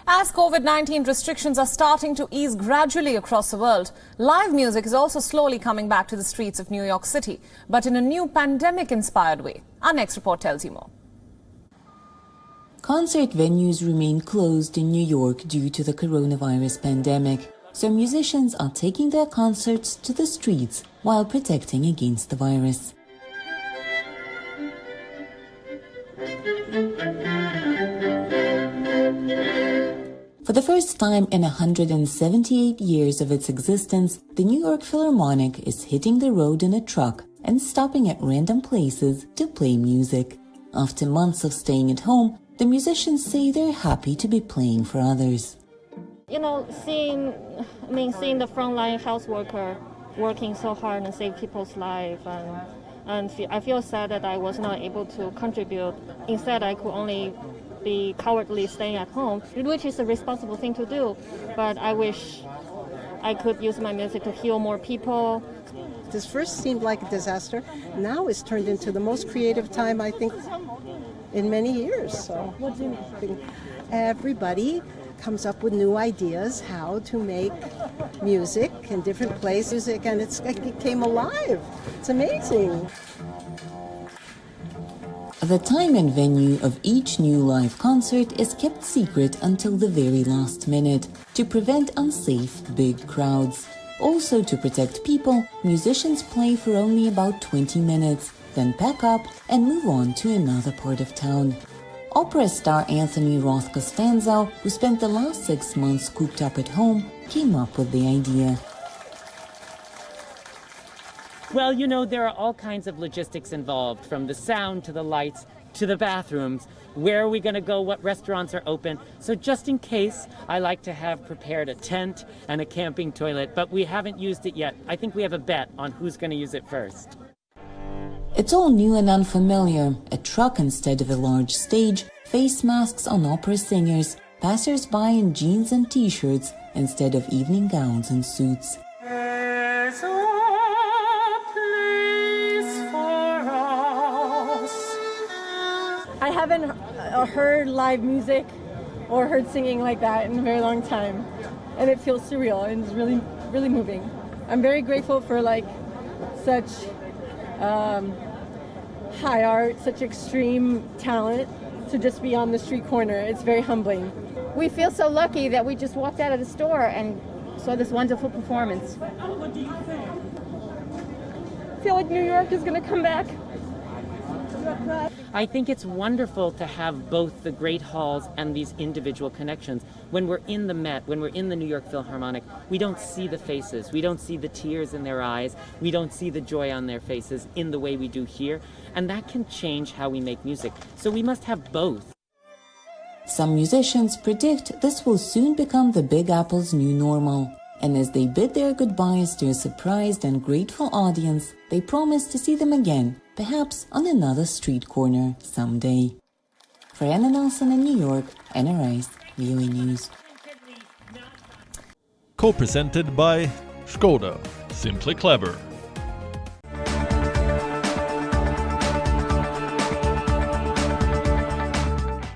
As COVID-19 restrictions are starting to ease gradually across the world, live music is also slowly coming back to the streets of New York City, but in a new pandemic-inspired way. Our next report tells you more. Concert venues remain closed in New York due to the coronavirus pandemic, so musicians are taking their concerts to the streets while protecting against the virus. For the first time in 178 years of its existence, the New York Philharmonic is hitting the road in a truck and stopping at random places to play music. After months of staying at home, the musicians say they're happy to be playing for others. You know, seeing the frontline health worker working so hard and save people's lives, and I feel sad that I was not able to contribute. Instead, I could only be cowardly staying at home, which is a responsible thing to do. But I wish I could use my music to heal more people. This first seemed like a disaster. Now it's turned into the most creative time, I think, in many years. So what do you think? Everybody comes up with new ideas how to make music in different places, and it came alive. It's amazing. The time and venue of each new live concert is kept secret until the very last minute to prevent unsafe big crowds. Also, to protect people, musicians play for only about 20 minutes, then pack up and move on to another part of town. Opera star Anthony Roth Costanzo, who spent the last 6 months cooped up at home, came up with the idea. Well, you know, there are all kinds of logistics involved, from the sound to the lights to the bathrooms. Where are we going to go? What restaurants are open? So just in case, I like to have prepared a tent and a camping toilet, but we haven't used it yet. I think we have a bet on who's going to use it first. It's all new and unfamiliar. A truck instead of a large stage, face masks on opera singers, passers-by in jeans and t-shirts instead of evening gowns and suits. I haven't heard live music or heard singing like that in a very long time, and it feels surreal and it's really, really moving. I'm very grateful for such high art, such extreme talent to just be on the street corner. It's very humbling. We feel so lucky that we just walked out of the store and saw this wonderful performance. What do you think? I feel like New York is going to come back. I think it's wonderful to have both the great halls and these individual connections. When we're in the Met, when we're in the New York Philharmonic, we don't see the faces, we don't see the tears in their eyes, we don't see the joy on their faces in the way we do here, and that can change how we make music. So we must have both. Some musicians predict this will soon become the Big Apple's new normal. And as they bid their goodbyes to a surprised and grateful audience, they promise to see them again, perhaps on another street corner someday. For Anna Nelson in New York, Anna Rice, WION News. Co-presented by Skoda. Simply clever.